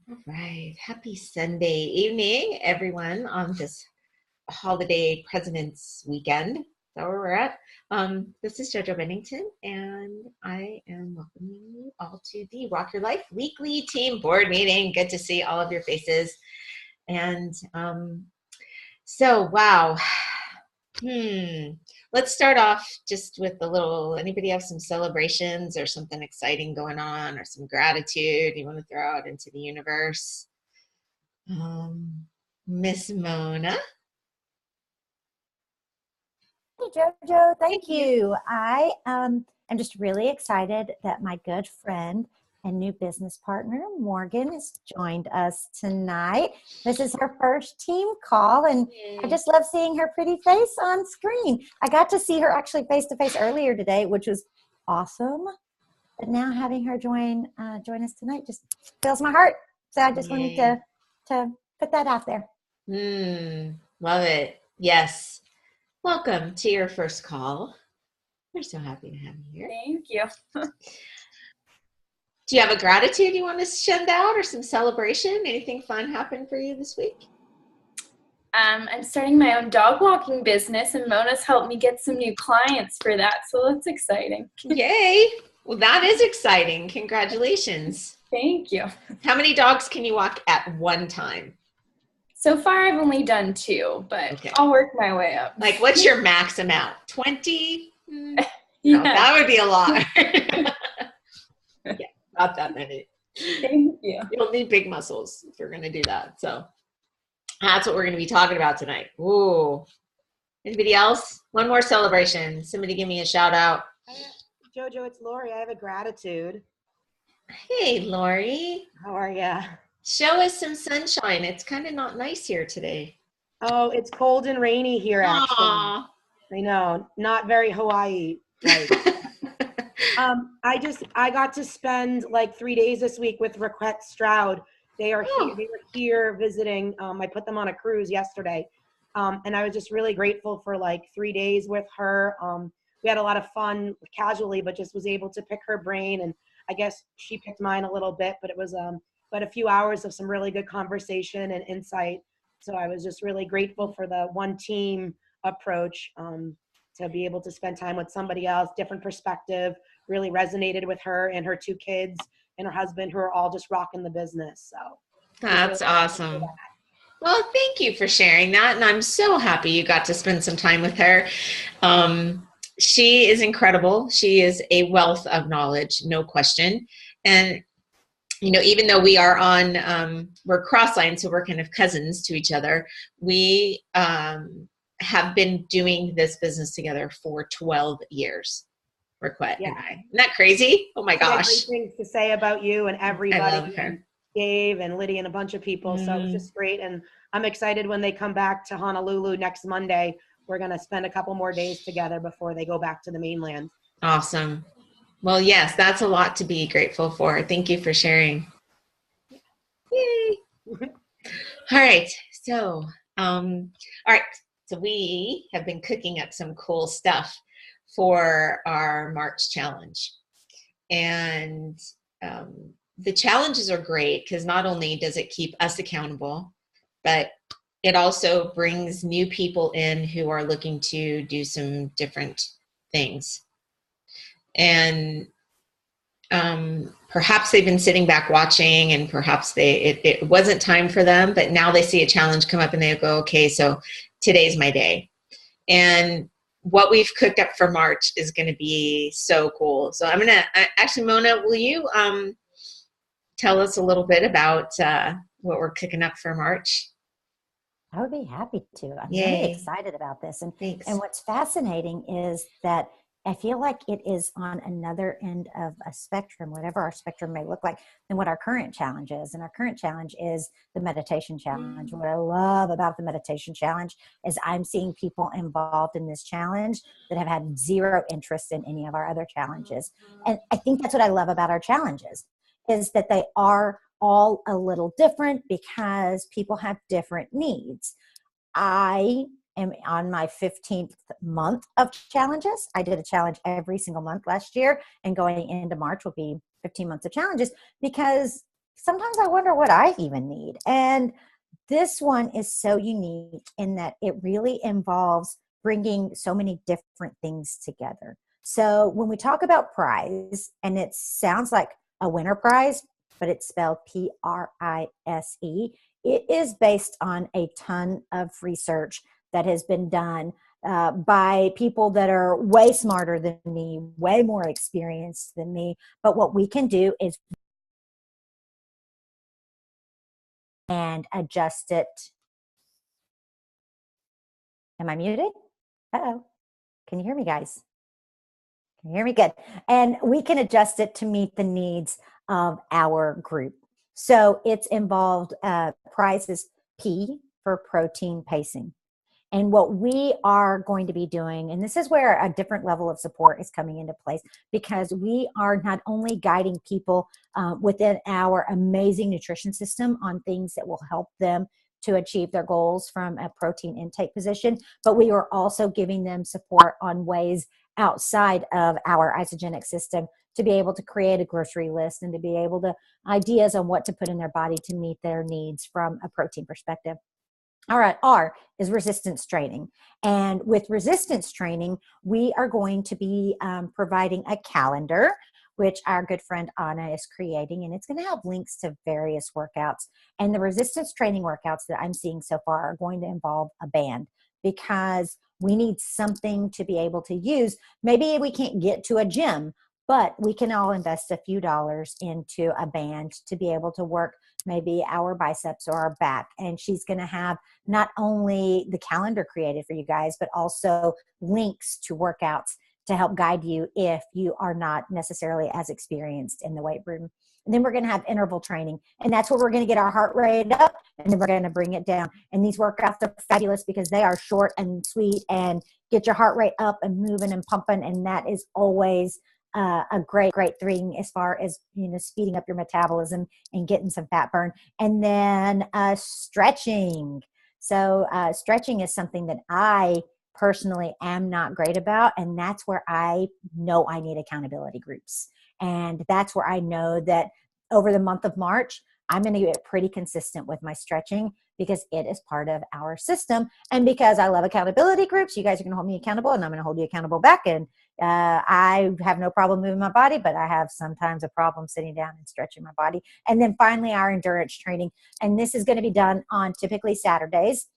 All right. Happy Sunday evening, everyone, on this holiday President's Weekend. Is that where we're at? This is JoJo Bennington, and I am welcoming you all to the Rock Your Life weekly team board meeting. Good to see all of your faces. And wow. Let's start off just with a little, anybody have some celebrations or something exciting going on or some gratitude you want to throw out into the universe? Miss Mona. Hey, JoJo, thank you. I am just really excited that my good friend and new business partner, Morgan, has joined us tonight. This is her first team call, and I just love seeing her pretty face on screen. I got to see her actually face-to-face earlier today, which was awesome. But now having her join us tonight just fills my heart. So I just wanted to put that out there. Love it. Yes. Welcome to your first call. We're so happy to have you here. Thank you. Do you have a gratitude you want to send out or some celebration? Anything fun happened for you this week? I'm starting my own dog walking business, and Mona's helped me get some new clients for that, so that's exciting. Yay! Well, that is exciting. Congratulations. Thank you. How many dogs can you walk at one time? So far, I've only done 2, but okay. I'll work my way up. Like, what's your max amount? 20? Yeah. No, that would be a lot. Yeah, not that many. Thank you. You'll need big muscles if you're going to do that. So that's what we're going to be talking about tonight. Ooh. Anybody else? One more celebration. Somebody give me a shout out. JoJo, it's Lori. I have a gratitude. Hey, Lori. How are ya? Show us some sunshine. It's kind of not nice here today. Oh, it's cold and rainy here, actually. Aww. I know. Not very Hawaii. Right. I got to spend like 3 days this week with Raquette Stroud. They were here visiting. I put them on a cruise yesterday. And I was just really grateful for like 3 days with her. We had a lot of fun casually, but just was able to pick her brain. And I guess she picked mine a little bit, but it was but a few hours of some really good conversation and insight. So I was just really grateful for the one team approach, to be able to spend time with somebody else, different perspective, really resonated with her and her 2 kids and her husband, who are all just rocking the business. So that's really awesome. Well, thank you for sharing that. And I'm so happy you got to spend some time with her. She is incredible. She is a wealth of knowledge, no question. And you know, even though we are on, we're cross-lined, so we're kind of cousins to each other, we have been doing this business together for 12 years, Raquette and I. Isn't that crazy? Oh my gosh. Great things to say about you and everybody, and Dave and Lydia and a bunch of people. So it was just great. And I'm excited when they come back to Honolulu next Monday. We're going to spend a couple more days together before they go back to the mainland. Awesome. Well, yes, that's a lot to be grateful for. Thank you for sharing. Yay. All right. So, So we have been cooking up some cool stuff for our March challenge. And the challenges are great because not only does it keep us accountable, but it also brings new people in who are looking to do some different things. And perhaps they've been sitting back watching, and perhaps it wasn't time for them, but now they see a challenge come up and they go, okay, so today's my day. And what we've cooked up for March is going to be so cool. So I'm going to, actually, Mona, will you tell us a little bit about what we're cooking up for March? I would be happy to. I'm really excited about this. And what's fascinating is that I feel like it is on another end of a spectrum, whatever our spectrum may look like, than what our current challenge is. And our current challenge is the meditation challenge. What I love about the meditation challenge is I'm seeing people involved in this challenge that have had zero interest in any of our other challenges. And I think that's what I love about our challenges, is that they are all a little different because people have different needs. I am on my 15th month of challenges. I did a challenge every single month last year, and going into March will be 15 months of challenges because sometimes I wonder what I even need. And this one is so unique in that it really involves bringing so many different things together. So when we talk about PRISE, and it sounds like a winter prize, but it's spelled PRISE, it is based on a ton of research that has been done by people that are way smarter than me, way more experienced than me. But what we can do is and adjust it. Am I muted? Uh-oh. Can you hear me, guys? Can you hear me? Good. And we can adjust it to meet the needs of our group. So it's involved, PRISE's P for protein pacing. And what we are going to be doing, and this is where a different level of support is coming into place, because we are not only guiding people within our amazing nutrition system on things that will help them to achieve their goals from a protein intake position, but we are also giving them support on ways outside of our isogenic system to be able to create a grocery list and to be able to ideas on what to put in their body to meet their needs from a protein perspective. All right, R is resistance training. And with resistance training, we are going to be providing a calendar, which our good friend Anna is creating, and it's going to have links to various workouts. And the resistance training workouts that I'm seeing so far are going to involve a band, because we need something to be able to use. Maybe we can't get to a gym, but we can all invest a few dollars into a band to be able to work maybe our biceps or our back. And she's going to have not only the calendar created for you guys, but also links to workouts to help guide you if you are not necessarily as experienced in the weight room. And then we're going to have interval training, and that's where we're going to get our heart rate up, and then we're going to bring it down. And these workouts are fabulous because they are short and sweet and get your heart rate up and moving and pumping. And that is always a great thing as far as, speeding up your metabolism and getting some fat burn. And then stretching. So stretching is something that I personally am not great about, and that's where I know I need accountability groups. And that's where I know that over the month of March, I'm going to get pretty consistent with my stretching, because it is part of our system. And because I love accountability groups, you guys are going to hold me accountable, and I'm going to hold you accountable back. And I have no problem moving my body, but I have sometimes a problem sitting down and stretching my body. And then finally, our endurance training. And this is going to be done on typically Saturdays,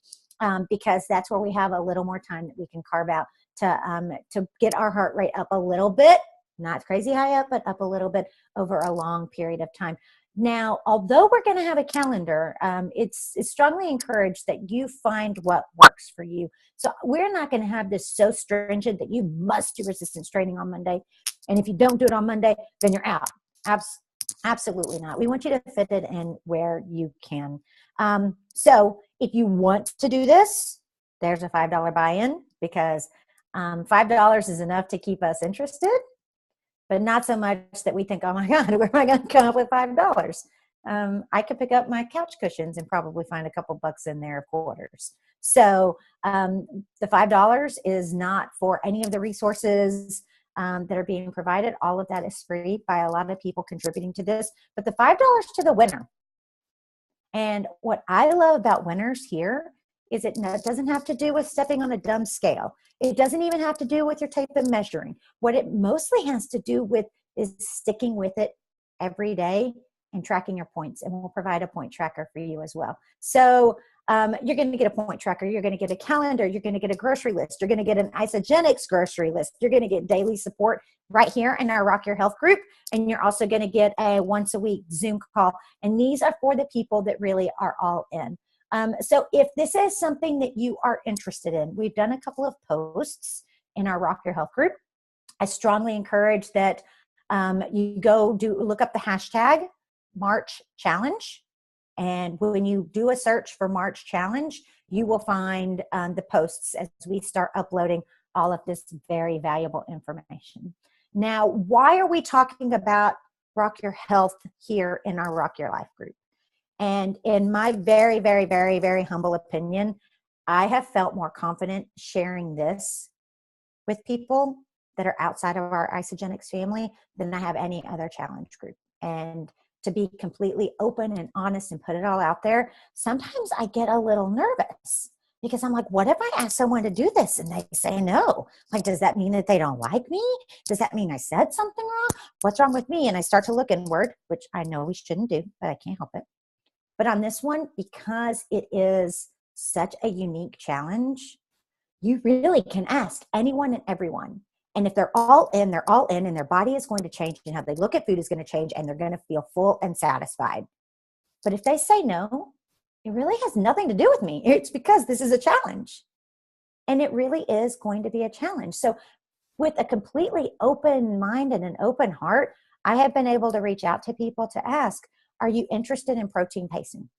because that's where we have a little more time that we can carve out to get our heart rate up a little bit, not crazy high up, but up a little bit over a long period of time. Now, although we're going to have a calendar, it's strongly encouraged that you find what works for you. So we're not going to have this so stringent that you must do resistance training on Monday. And if you don't do it on Monday, then you're out. Absolutely not. We want you to fit it in where you can. So if you want to do this, there's a $5 buy-in, because $5 is enough to keep us interested, but not so much that we think, oh my God, where am I going to come up with $5? I could pick up my couch cushions and probably find a couple bucks in there of quarters. So the $5 is not for any of the resources that are being provided. All of that is free by a lot of people contributing to this, but the $5 to the winner. And what I love about winners here is it doesn't have to do with stepping on a dumb scale. It doesn't even have to do with your tape and measuring. What it mostly has to do with is sticking with it every day and tracking your points. And we'll provide a point tracker for you as well. So you're going to get a point tracker. You're going to get a calendar. You're going to get a grocery list. You're going to get an Isogenics grocery list. You're going to get daily support right here in our Rock Your Health group. And you're also going to get a once a week Zoom call. And these are for the people that really are all in. So if this is something that you are interested in, we've done a couple of posts in our Rock Your Health group. I strongly encourage that you look up the hashtag March Challenge. And when you do a search for March Challenge, you will find the posts as we start uploading all of this very valuable information. Now, why are we talking about Rock Your Health here in our Rock Your Life group? And in my very, very, very, very humble opinion, I have felt more confident sharing this with people that are outside of our Isogenics family than I have any other challenge group. And to be completely open and honest and put it all out there, sometimes I get a little nervous because I'm like, what if I ask someone to do this and they say no? Like, does that mean that they don't like me? Does that mean I said something wrong? What's wrong with me? And I start to look inward, which I know we shouldn't do, but I can't help it. But on this one, because it is such a unique challenge, you really can ask anyone and everyone. And if they're all in, and their body is going to change and how they look at food is going to change and they're going to feel full and satisfied. But if they say no, it really has nothing to do with me. It's because this is a challenge. And it really is going to be a challenge. So with a completely open mind and an open heart, I have been able to reach out to people to ask, are you interested in protein pacing?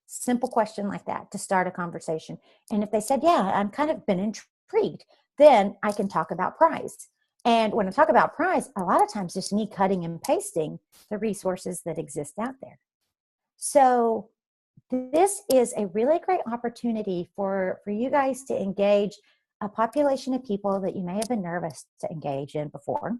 Simple question like that to start a conversation. And if they said, yeah, I'm kind of been intrigued, then I can talk about PRISE. And when I talk about PRISE, a lot of times just me cutting and pasting the resources that exist out there. So this is a really great opportunity for you guys to engage a population of people that you may have been nervous to engage in before.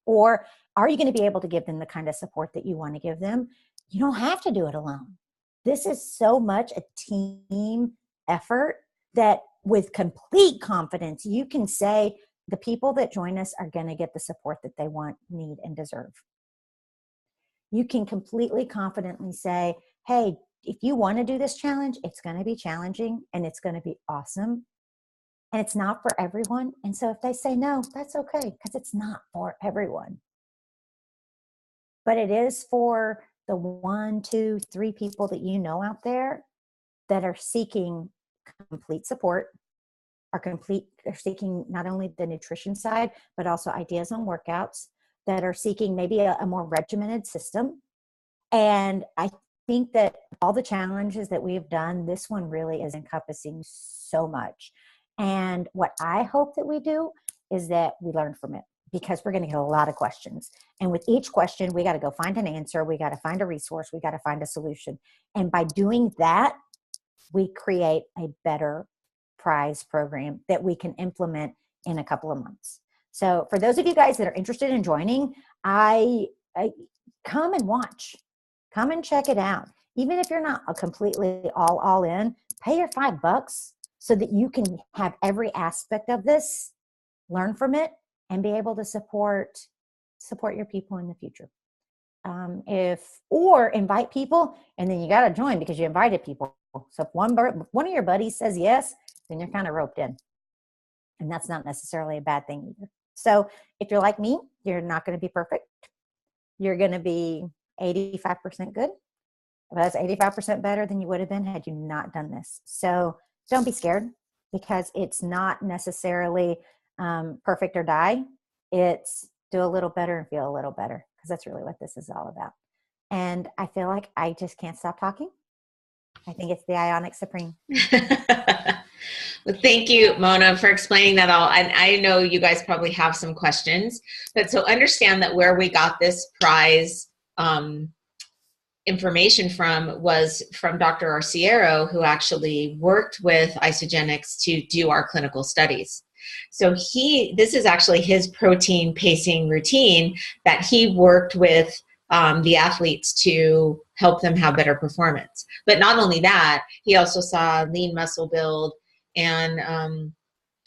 Or are you going to be able to give them the kind of support that you want to give them? You don't have to do it alone. This is so much a team effort that with complete confidence, you can say the people that join us are going to get the support that they want, need, and deserve. You can completely confidently say, hey, if you want to do this challenge, it's going to be challenging and it's going to be awesome. And it's not for everyone. And so if they say no, that's okay, because it's not for everyone. But it is for the 1, 2, 3 people that you know out there that are seeking complete support, are seeking not only the nutrition side, but also ideas on workouts, that are seeking maybe a more regimented system. And I think that all the challenges that we've done, this one really is encompassing so much. And what I hope that we do is that we learn from it, because we're going to get a lot of questions. And with each question, we got to go find an answer. We got to find a resource. We got to find a solution. And by doing that, we create a better PRISE program that we can implement in a couple of months. So for those of you guys that are interested in joining, I come and watch. Come and check it out. Even if you're not a completely all in, pay your $5 so that you can have every aspect of this, learn from it, and be able to support your people in the future. Or invite people, and then you got to join because you invited people. So if one of your buddies says yes, then you're kind of roped in. And that's not necessarily a bad thing either. So if you're like me, you're not going to be perfect. You're going to be 85% good. But that's 85% better than you would have been had you not done this. So don't be scared, because it's not necessarily perfect or die. It's do a little better and feel a little better, because that's really what this is all about. And I feel like I just can't stop talking. I think it's the Ionic Supreme. Well, thank you, Mona, for explaining that all. And I know you guys probably have some questions, but so understand that where we got this PRISE information from was from Dr. Arciero, who actually worked with Isagenix to do our clinical studies. So this is actually his protein pacing routine that he worked with the athletes to help them have better performance. But not only that, he also saw lean muscle build and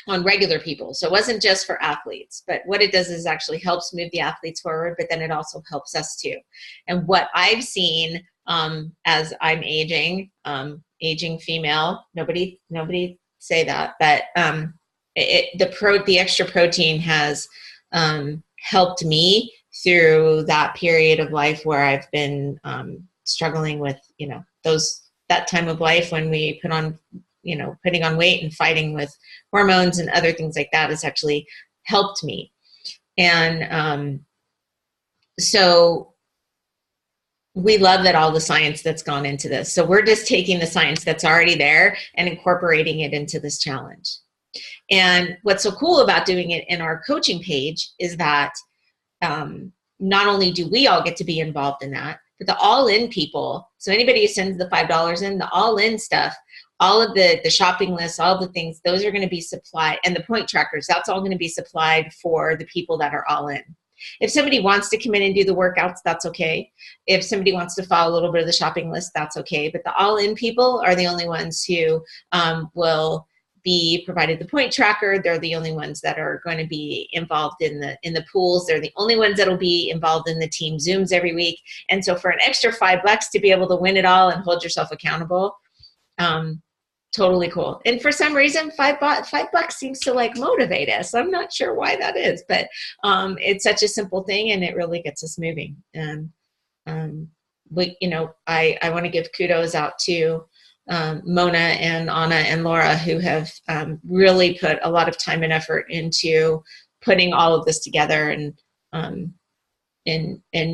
on regular people. So it wasn't just for athletes, but what it does is actually helps move the athletes forward, but then it also helps us too. And what I've seen as I'm aging female, nobody say that, but the extra protein has helped me through that period of life where I've been struggling with, that time of life when we putting on weight and fighting with hormones and other things like that has actually helped me. And so we love that all the science that's gone into this. So we're just taking the science that's already there and incorporating it into this challenge. And what's so cool about doing it in our coaching page is that not only do we all get to be involved in that, but the all-in people, so anybody who sends the $5 in, the all-in stuff, all of the shopping lists, all the things, those are going to be supplied, and the point trackers, that's all going to be supplied for the people that are all in. If somebody wants to come in and do the workouts, that's okay. If somebody wants to follow a little bit of the shopping list, that's okay. But the all-in people are the only ones who will be provided the point tracker. They're the only ones that are going to be involved in the pools. They're the only ones that will be involved in the team Zooms every week. And so for an extra $5 to be able to win it all and hold yourself accountable, totally cool. And for some reason, $5 seems to like motivate us. I'm not sure why that is, but it's such a simple thing, and it really gets us moving. And you know, I want to give kudos out to Mona and Anna and Laura, who have really put a lot of time and effort into putting all of this together and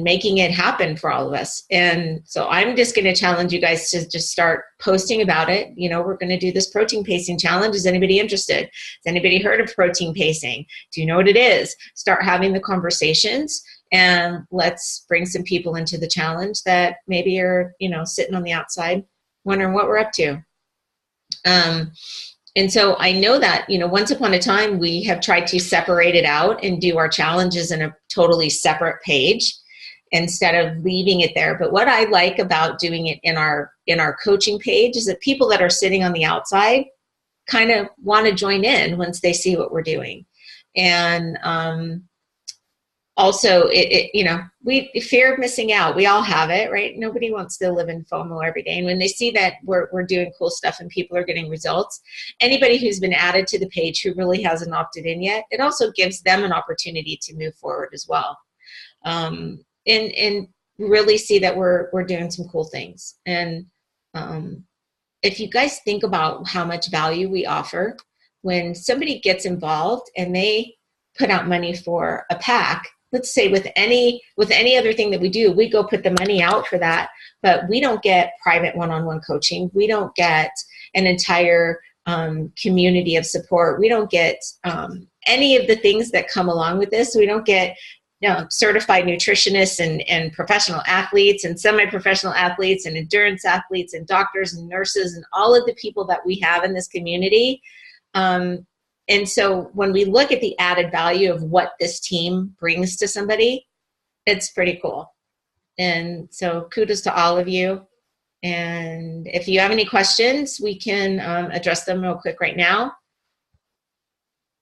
making it happen for all of us. And so I'm just going to challenge you guys to just start posting about it. You know, we're going to do this protein pacing challenge. Is anybody interested? Has anybody heard of protein pacing? Do you know what it is? Start having the conversations, and let's bring some people into the challenge that maybe are, you know, sitting on the outside wondering what we're up to. And so I know that, you know, once upon a time, we have tried to separate it out and do our challenges in a totally separate page instead of leaving it there. But what I like about doing it in our coaching page is that people that are sitting on the outside kind of want to join in once they see what we're doing. And also, you know, fear of missing out. We all have it, right? Nobody wants to live in FOMO every day. And when they see that we're doing cool stuff and people are getting results, anybody who's been added to the page who really hasn't opted in yet, it also gives them an opportunity to move forward as well, and really see that we're doing some cool things. And if you guys think about how much value we offer, when somebody gets involved and they put out money for a pack, let's say with any other thing that we do, we go put the money out for that, but we don't get private one-on-one coaching. We don't get an entire community of support. We don't get any of the things that come along with this. We don't get, you know, certified nutritionists and professional athletes and semi-professional athletes and endurance athletes and doctors and nurses and all of the people that we have in this community. And so when we look at the added value of what this team brings to somebody, it's pretty cool. And so kudos to all of you. And if you have any questions, we can address them real quick right now.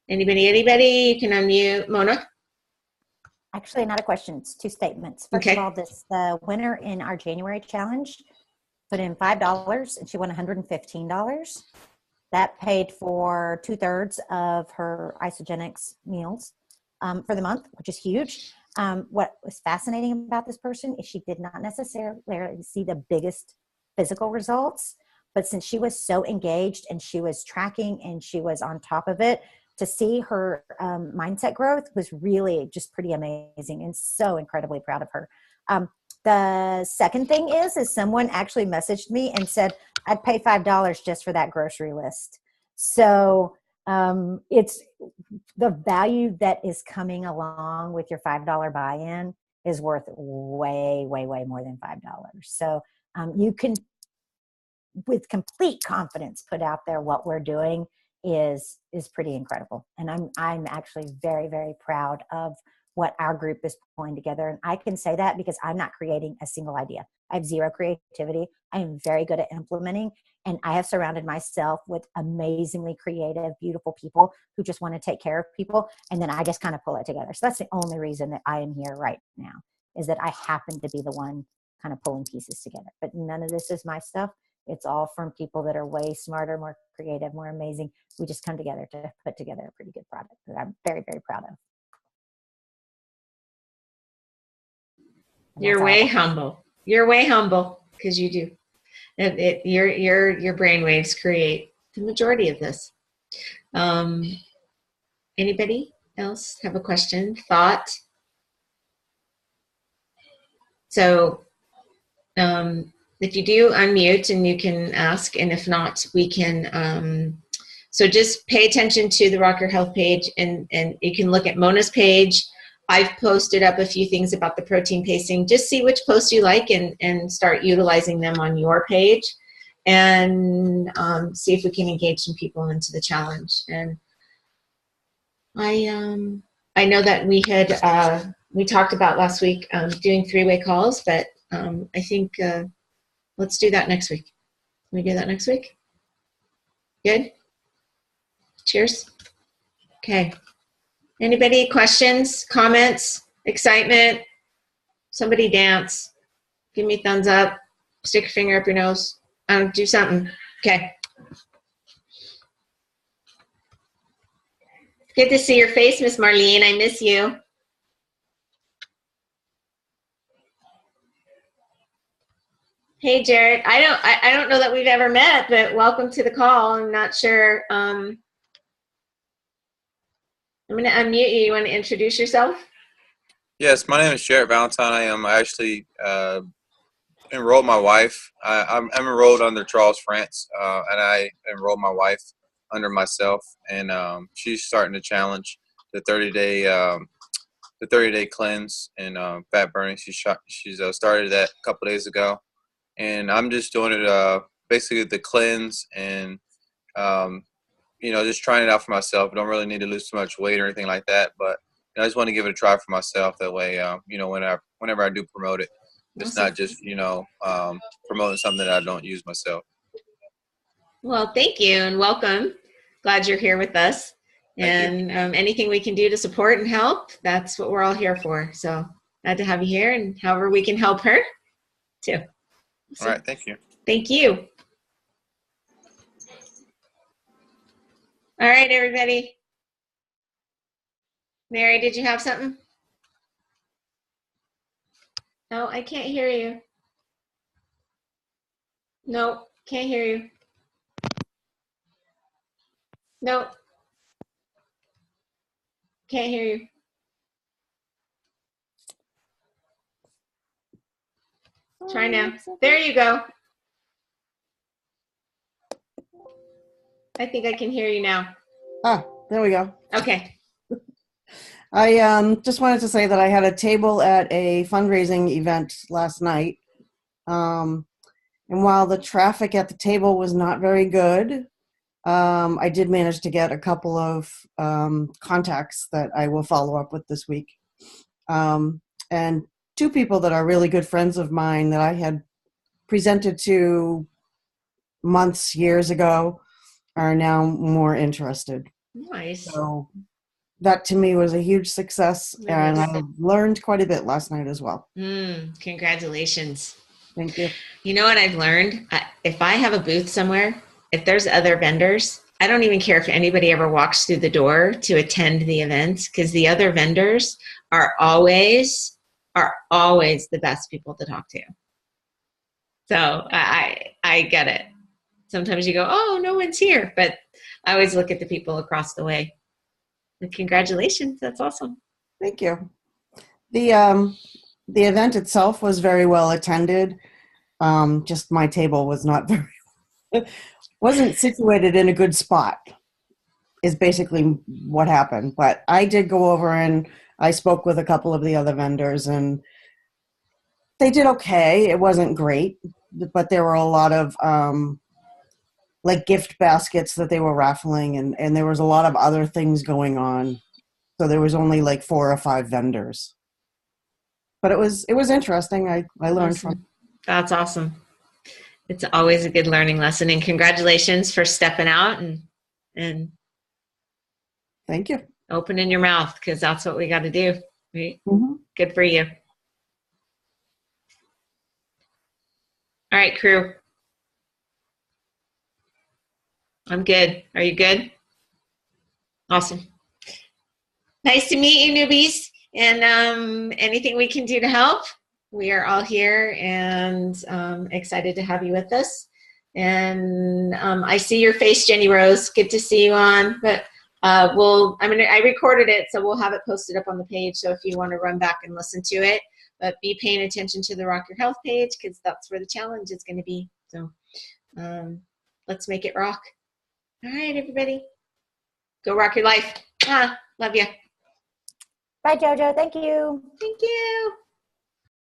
Anybody? You can unmute. Mona? Actually, not a question. It's two statements. First of all, the winner in our January challenge put in $5 and she won $115. That paid for 2/3 of her isogenics meals for the month, which is huge. What was fascinating about this person is she did not necessarily see the biggest physical results, but since she was so engaged and she was tracking and she was on top of it, to see her mindset growth was really just pretty amazing, and so incredibly proud of her. The second thing is someone actually messaged me and said, I'd pay $5 just for that grocery list. So it's the value that is coming along with your $5 buy-in is worth way, way, way more than $5. So you can, with complete confidence, put out there what we're doing is pretty incredible. And I'm actually very, very proud of what our group is pulling together. And I can say that because I'm not creating a single idea. I have zero creativity. I am very good at implementing, and I have surrounded myself with amazingly creative, beautiful people who just want to take care of people. And then I just kind of pull it together. So that's the only reason that I am here right now, is that I happen to be the one kind of pulling pieces together. But none of this is my stuff. It's all from people that are way smarter, more creative, more amazing. We just come together to put together a pretty good product that I'm very, very proud of. You're way humble. You're way humble because you do. Your brainwaves create the majority of this. Anybody else have a question, thought? So if you do, unmute and you can ask, and if not, we can. So just pay attention to the Rock Your Health page, and you can look at Mona's page. I've posted up a few things about the protein pacing. Just see which posts you like and start utilizing them on your page, and see if we can engage some people into the challenge. And I know that we had we talked about last week, doing three-way calls, but I think let's do that next week. Can we do that next week? Good? Cheers. Okay. Anybody, questions, comments, excitement? Somebody dance. Give me a thumbs up. Stick a finger up your nose. Do something. Okay. Good to see your face, Miss Marlene. I miss you. Hey, Jared. I don't know that we've ever met, but welcome to the call. I'm not sure. I'm going to unmute you. You want to introduce yourself? Yes, my name is Jared Valentine. I actually enrolled my wife. I'm enrolled under Charles France, and I enrolled my wife under myself. And she's starting to challenge the 30-day cleanse and fat burning. She's started that a couple days ago, and I'm just doing it basically the cleanse and just trying it out for myself. I don't really need to lose too much weight or anything like that, but I just want to give it a try for myself. That way, whenever I do promote it, it's not just, promoting something that I don't use myself. Well, thank you and welcome. Glad you're here with us. And anything we can do to support and help, that's what we're all here for. So glad to have you here, and however we can help her too. So, all right. Thank you. Thank you. All right, everybody. Mary, did you have something? No, I can't hear you. No, can't hear you. No, can't hear you. Try now. There you go. I think I can hear you now. Ah, there we go. Okay. I just wanted to say that I had a table at a fundraising event last night. And while the traffic at the table was not very good, I did manage to get a couple of contacts that I will follow up with this week. And two people that are really good friends of mine that I had presented to years ago are now more interested. Nice. So that to me was a huge success, and I learned quite a bit last night as well. Congratulations. Thank you. You know what I've learned? If I have a booth somewhere, if there's other vendors, I don't even care if anybody ever walks through the door to attend the event, because the other vendors are always the best people to talk to. So I get it. Sometimes you go, oh, no one's here, but I always look at the people across the way. And congratulations, that's awesome. Thank you. The event itself was very well attended. Just my table was not wasn't situated in a good spot, is basically what happened. But I did go over and I spoke with a couple of the other vendors, and they did okay. It wasn't great, but there were a lot of like gift baskets that they were raffling, and there was a lot of other things going on. So there was only like 4 or 5 vendors. But it was interesting. I learned from it. That's awesome. It's always a good learning lesson, and congratulations for stepping out and thank you. Opening your mouth, because that's what we got to do. Right? Mm-hmm. Good for you. All right, crew. I'm good. Are you good? Awesome. Nice to meet you, newbies. And anything we can do to help, we are all here and excited to have you with us. And I see your face, Jenny Rose. Good to see you on. But I recorded it, so we'll have it posted up on the page. So if you want to run back and listen to it, but be paying attention to the Rock Your Health page, because that's where the challenge is going to be. So let's make it rock. All right, everybody. Go rock your life. Love you. Bye, JoJo. Thank you. Thank you.